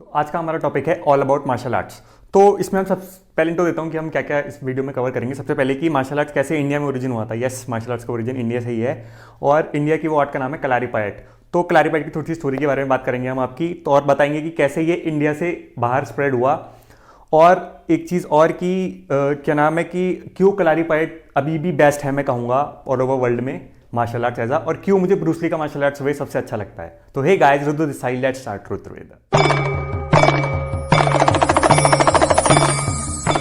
तो आज का हमारा टॉपिक है ऑल अबाउट मार्शल आर्ट्स। तो इसमें हम सब पहले इंट्रो देता हूँ कि हम क्या क्या इस वीडियो में कवर करेंगे। सबसे पहले कि मार्शल आर्ट्स कैसे इंडिया में ओरिजिन हुआ था। यस, मार्शल आर्ट्स का ओरिजिन इंडिया से ही है और इंडिया की वो आर्ट का नाम है कलारीपायट। तो कलारीपायट की थोड़ी सी स्टोरी के बारे में बात करेंगे हम आपकी, तो और बताएंगे कि कैसे ये इंडिया से बाहर स्प्रेड हुआ। और एक चीज़ और कि क्या नाम है कि क्यों कलारीपायट अभी भी बेस्ट है, मैं कहूँगा ऑल ओवर वर्ल्ड में मार्शल आर्ट्स एज और क्यों मुझे ब्रूस ली का मार्शल आर्ट्स वे सबसे अच्छा लगता है। तो hey guys, Rudra this side, let's start Rudraveda.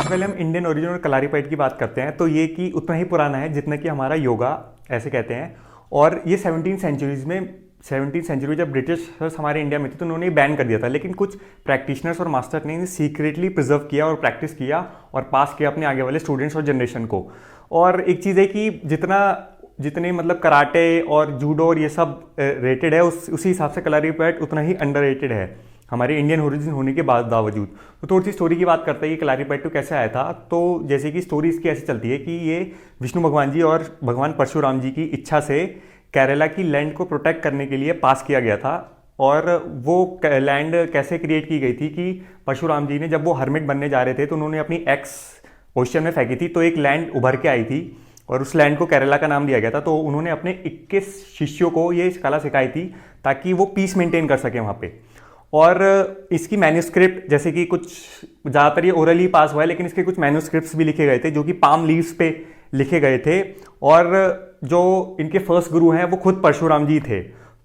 पहले हम इंडियन ओरिजिन और कलारीपायट की बात करते हैं। तो ये कि उतना ही पुराना है जितना कि हमारा योगा, ऐसे कहते हैं। और ये 17th सेंचुरी जब ब्रिटिशर्स हमारे इंडिया में थे तो उन्होंने बैन कर दिया था, लेकिन कुछ प्रैक्टिशनर्स और मास्टर ने सीक्रेटली प्रिजर्व किया और प्रैक्टिस किया और पास किया अपने आगे वाले स्टूडेंट्स और जनरेशन को। और एक चीज़ है कि जितने मतलब कराटे और जूडो और ये सब रेटेड है, उसी हिसाब से कलारीपायट उतना ही अंडररेटेड है हमारे इंडियन ओरिजिन होने के बावजूद। तो थोड़ी सी स्टोरी की बात करते हैं कि कलारीपायट कैसे आया था। तो जैसे कि स्टोरी इसकी ऐसी चलती है कि ये विष्णु भगवान जी और भगवान परशुराम जी की इच्छा से केरला की लैंड को प्रोटेक्ट करने के लिए पास किया गया था। और वो लैंड कैसे क्रिएट की गई थी कि परशुराम जी ने जब वो हर्मिट बनने जा रहे थे तो उन्होंने अपनी एक्स ओशन में फेंकी थी, तो एक लैंड उभर के आई थी और उस लैंड को केरला का नाम दिया गया था। तो उन्होंने अपने 21 शिष्यों को ये कला सिखाई थी ताकि वो पीस मेंटेन कर सके वहाँ पे। और इसकी मैन्यूस्क्रिप्ट, जैसे कि कुछ ज़्यादातर ये ओरली पास हुआ है, लेकिन इसके कुछ मैन्यूस्क्रिप्ट्स भी लिखे गए थे जो कि पाम लीव्स पे लिखे गए थे। और जो इनके फर्स्ट गुरु हैं वो खुद परशुराम जी थे।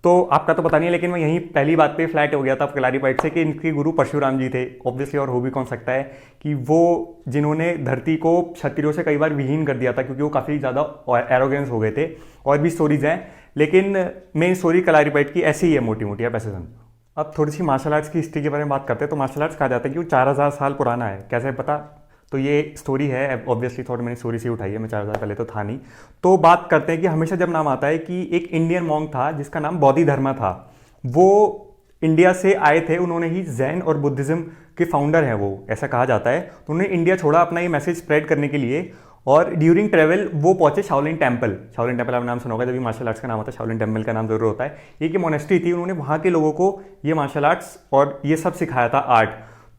तो आपका तो पता नहीं है, लेकिन मैं यहीं पहली बात पे फ्लैट हो गया था कलारीपायट से कि इनके गुरु परशुराम जी थे ऑब्वियसली। और हो भी कौन सकता है कि वो जिन्होंने धरती को क्षत्रियों से कई बार विहीन कर दिया था, क्योंकि वो काफ़ी ज़्यादा एरोगेंस हो गए थे। और भी स्टोरीज हैं, लेकिन मेन स्टोरी कलारीपायट की ऐसी ही है मोटी मोटी, आप ऐसे समझो। अब थोड़ी सी मार्शल आर्ट्स की हिस्ट्री के बारे में बात करते हैं। तो मार्शल आर्ट्स कहा जाता है कि वो 4000 साल पुराना है। कैसे पता? तो ये स्टोरी है, ऑब्वियसली थोड़ी मैंने स्टोरी से उठाई है, मैं 4000 पहले तो था नहीं। तो बात करते हैं कि हमेशा जब नाम आता है कि एक इंडियन मॉन्क था जिसका नाम बोधिधर्मा था, वो इंडिया से आए थे। उन्होंने ही जैन और बुद्धिज्म के फाउंडर हैं वो, ऐसा कहा जाता है। तो उन्होंने इंडिया छोड़ा अपना ये मैसेज स्प्रेड करने के लिए। और ड्यूरिंग ट्रेवल वो पहुंचे शाओलिन टेम्पल। शाओलिन टेम्पल आपने नाम सुना होगा, जब भी मार्शल आर्ट्स का नाम होता है शाओलिन टेम्पल का नाम जरूर होता है। ये मोनेस्ट्री थी, उन्होंने वहाँ के लोगों को ये मार्शल आर्ट्स और ये सब सिखाया था, आर्ट।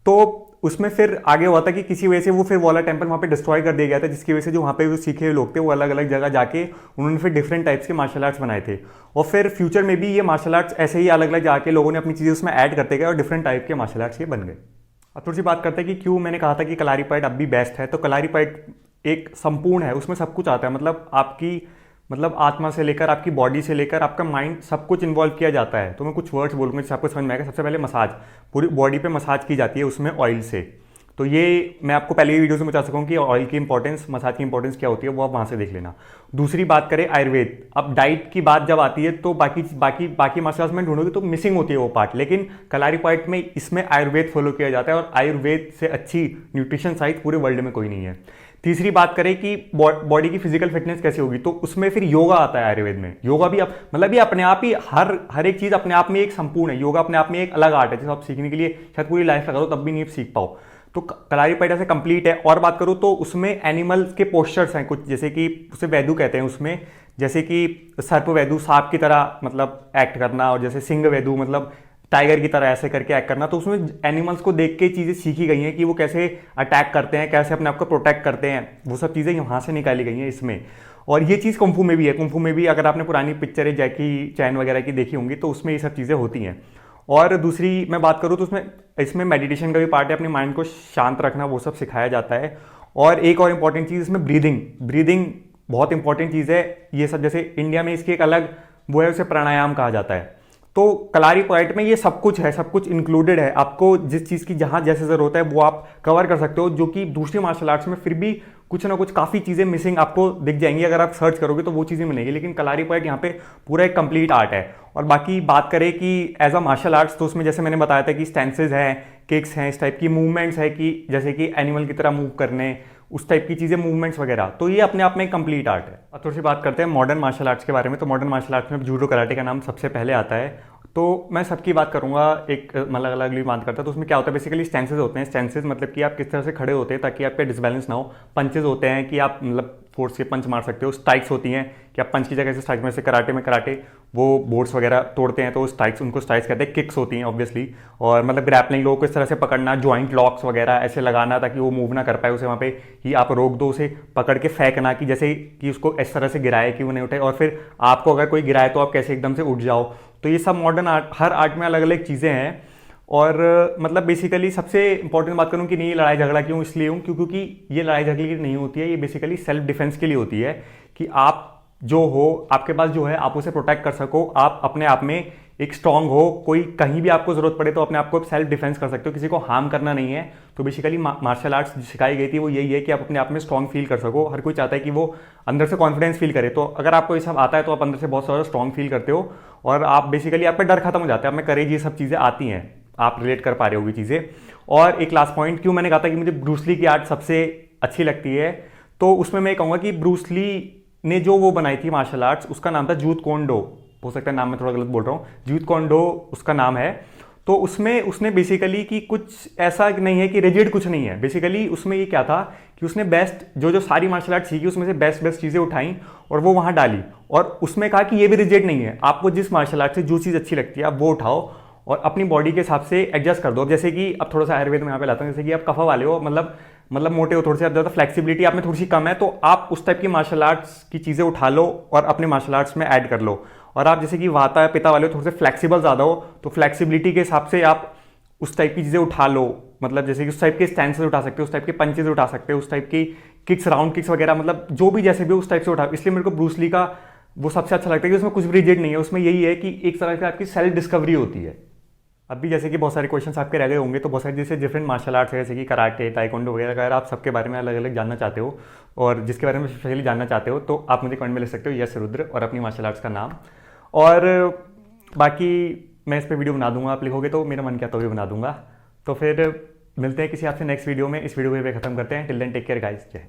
तो उसमें फिर आगे हुआ था कि किसी वजह से वो फिर वाला टेम्पल वहाँ पे डिस्ट्रॉय कर दिया गया था, जिसकी वजह से जो वहाँ पे वो सीखे हुए लोग थे वो अलग अलग जगह जाके उन्होंने फिर डिफरेंट टाइप्स के मार्शल आर्ट्स बनाए थे। और फिर फ्यूचर में भी ये मार्शल आर्ट्स ऐसे ही अलग अलग जाके लोगों ने अपनी चीज़ें उसमें ऐड करते गए और डिफरेंट टाइप के मार्शल आर्ट्स ये बन गए। अब थोड़ी सी बात करते हैं कि क्यों मैंने कहा था कि कलारीपायट अब भी बेस्ट है। तो कलारीपायट एक संपूर्ण है, उसमें सब कुछ आता है। मतलब आपकी आत्मा से लेकर आपकी बॉडी से लेकर आपका माइंड, सब कुछ इन्वॉल्व किया जाता है। तो मैं कुछ वर्ड्स बोलूँगा जिससे आपको समझ में आएगा। सबसे पहले मसाज, पूरी बॉडी पे मसाज की जाती है उसमें ऑयल से। तो ये मैं आपको पहले ही वीडियो से बता सकूँ कि ऑयल की इंपॉर्टेंस, मसाज की इंपॉर्टेंस क्या होती है, वो आप वहाँ से देख लेना। दूसरी बात करें आयुर्वेद। अब डाइट की बात जब आती है तो बाकी मार्शल आर्ट्स में ढूंढोगे तो मिसिंग होती है वो पार्ट, लेकिन कलारीपायट में इसमें आयुर्वेद फॉलो किया जाता है और आयुर्वेद से अच्छी न्यूट्रिशन साइंस पूरे वर्ल्ड में कोई नहीं है। तीसरी बात करें कि बॉडी की फिजिकल फिटनेस कैसे होगी, तो उसमें फिर योगा आता है आयुर्वेद में। योगा भी ये अपने आप ही हर एक चीज अपने आप में एक संपूर्ण है। योगा अपने आप में एक अलग आर्ट है जिसे आप सीखने के लिए शायद पूरी लाइफ लगा दो तब भी नहीं सीख पाओ। तो कलारीपायट ऐसे कंप्लीट है। और बात करूं तो उसमें एनिमल्स के पोस्चर्स हैं कुछ, जैसे कि उसे वैदू कहते हैं उसमें, जैसे कि सर्प वैदू सांप की तरह मतलब एक्ट करना, और जैसे सिंह वैदू मतलब टाइगर की तरह ऐसे करके एक्ट करना। तो उसमें एनिमल्स को देख के चीज़ें सीखी गई हैं कि वो कैसे अटैक करते हैं, कैसे अपने आप को प्रोटेक्ट करते हैं, वो सब चीज़ें यहाँ से निकाली गई हैं इसमें। और ये चीज़ कुंफू में भी है। कुंफू में भी अगर आपने पुरानी पिक्चरें जैकी चैन वगैरह की देखी होंगी तो उसमें ये सब चीज़ें होती हैं। और दूसरी मैं बात करूँ तो इसमें मेडिटेशन का भी पार्ट है, अपने माइंड को शांत रखना, वो सब सिखाया जाता है। और एक और इम्पॉर्टेंट चीज़ इसमें ब्रीदिंग बहुत इंपॉर्टेंट चीज़ है। ये सब जैसे इंडिया में इसकी एक अलग वो है, उसे प्राणायाम कहा जाता है। तो कलारीपायट में ये सब कुछ है, सब कुछ इंक्लूडेड है। आपको जिस चीज़ की जहाँ जैसे ज़रूरत है वो आप कवर कर सकते हो, जो कि दूसरी मार्शल आर्ट्स में फिर भी कुछ ना कुछ काफ़ी चीज़ें मिसिंग आपको दिख जाएंगी। अगर आप सर्च करोगे तो वो चीज़ें मिलेंगी, लेकिन कलारीपायट यहाँ पे पूरा एक कंप्लीट आर्ट है। और बाकी बात करें कि एज अ मार्शल आर्ट्स, तो उसमें जैसे मैंने बताया था कि स्टैंसेज हैं, किक्स हैं, इस टाइप की मूवमेंट्स है कि जैसे कि एनिमल की तरह मूव करने, उस टाइप की चीज़ें, मूवमेंट्स वगैरह। तो ये अपने आप में एक कंप्लीट आर्ट है। अब थोड़ी सी बात करते हैं मॉडर्न मार्शल आर्ट्स के बारे में। तो मॉडर्न मार्शल आर्ट्स में जूडो कराटे का नाम सबसे पहले आता है। तो मैं सबकी बात करूंगा, एक अलग अलग भी बात करता है। तो उसमें क्या होता है, बेसिकली स्टैंसेज होते हैं। स्टैंसेज मतलब कि आप किस तरह से खड़े होते हैं ताकि आपका डिसबैलेंस ना हो। पंचेज होते हैं कि आप मतलब फोर्स के पंच मार सकते हो। स्ट्राइक्स होती हैं कि आप पंच की जगह से स्ट्राइक में, से कराटे में कराटे वो बोर्ड्स वगैरह तोड़ते हैं तो स्ट्राइक्स, उनको स्ट्राइक्स कहते हैं, किक्स होती हैं ऑब्वियसली। और मतलब ग्रैपलिंग लोगों को इस तरह से पकड़ना, जॉइंट लॉक्स वगैरह ऐसे लगाना ताकि वो मूव ना कर पाए, उसे वहाँ पे ही आप रोक दो, उसे पकड़ के फेंकना कि जैसे कि उसको इस तरह से गिराए कि वो नहीं उठे, और फिर आपको अगर कोई गिराए तो आप कैसे एकदम से उठ जाओ। तो ये सब मॉडर्न आर्ट, हर आर्ट में अलग अलग चीज़ें हैं। और मतलब बेसिकली सबसे इंपॉर्टेंट बात करूँ कि नहीं, ये लड़ाई झगड़ा क्यों इसलिए हूँ क्योंकि ये लड़ाई झगड़े के लिए नहीं होती है, ये बेसिकली सेल्फ डिफेंस के लिए होती है कि आप जो हो, आपके पास जो है आप उसे प्रोटेक्ट कर सको, आप अपने आप में एक स्ट्रांग हो, कोई कहीं भी आपको जरूरत पड़े तो अपने आप को सेल्फ डिफेंस कर सकते हो, किसी को हार्म करना नहीं है। तो बेसिकली मार्शल आर्ट्स सिखाई गई थी वो यही है कि आप अपने आप में स्ट्रांग फील कर सको। हर कोई चाहता है कि वो अंदर से कॉन्फिडेंस फील करे, तो अगर आपको ये सब आता है तो आप अंदर से बहुत सारा स्ट्रांग फील करते हो और आप बेसिकली आप पे डर खत्म हो जाता है, आप में करेज, ये सब चीज़ें आती हैं, आप रिलेट कर पा रहे होगी चीज़ें। और एक लास्ट पॉइंट, क्यों मैंने कहा था कि मुझे ब्रूस ली की आर्ट सबसे अच्छी लगती है, तो उसमें मैं कहूँगा कि ब्रूस ली ने जो वो बनाई थी मार्शल आर्ट्स, उसका नाम था जूत कोंडो। हो सकता है नाम मैं थोड़ा गलत बोल रहा हूँ, जूत कोंडो उसका नाम है। तो उसमें उसने बेसिकली कि कुछ ऐसा नहीं है कि रिजिड कुछ नहीं है, बेसिकली उसमें ये क्या था कि उसने बेस्ट जो सारी मार्शल आर्ट सीखी उसमें से बेस्ट चीज़ें उठाई और वो वहाँ डाली, और उसमें कहा कि ये भी रिजिड नहीं है, आपको जिस मार्शल आर्ट से जो चीज़ अच्छी लगती है आप वो उठाओ और अपनी बॉडी के हिसाब से एडजस्ट कर दो। अब जैसे कि अब थोड़ा सा आयुर्वेद में यहाँ पे लाता हूँ, जैसे कि आप कफा वाले हो, मतलब मोटे हो थोड़े से, ज़्यादा फ्लेक्सिबिलिटी आप में थोड़ी सी कम है, तो आप उस टाइप की मार्शल आर्ट्स की चीज़ें उठा लो और अपने मार्शल आर्ट्स में ऐड कर लो। और आप जैसे कि वाता या पिता वाले हो, थोड़े से फ्लेक्सिबल ज़्यादा हो, तो फ्लेक्सिबिलिटी के हिसाब से आप उस टाइप की चीज़ें उठा लो, मतलब जैसे कि उस टाइप के स्टैंसेस उठा सकते हो, उस टाइप के पंचेज उठा सकते हो, उस टाइप की किक्स, राउंड किक्स वगैरह, मतलब जो भी जैसे भी उस टाइप से उठा। इसलिए मेरे को ब्रूस ली का वो सबसे अच्छा लगता है कि उसमें कुछ भी रिजिड नहीं है, उसमें यही है कि एक तरह से आपकी सेल्फ डिस्कवरी होती है। अभी जैसे कि बहुत सारे क्वेश्चंस आपके रह गए होंगे, तो बहुत सारे जैसे डिफरेंट मार्शल आर्ट्स है, जैसे कि कराटे, ताइक्वांडो वगैरह, अगर आप सबके बारे में अलग अलग जानना चाहते हो और जिसके बारे में स्पेशली जानना चाहते हो तो आप मुझे कमेंट में लिख सकते हो यस रुद्र और अपनी मार्शल आर्ट्स का नाम। और बाकी मैं इस पर वीडियो बना दूंगा, आप लिखोगे तो मेरा मन किया तो भी बना दूंगा। तो फिर मिलते हैं किसी आपसे नेक्स्ट वीडियो में। इस वीडियो को खत्म करते हैं। Till then take care guys, जय।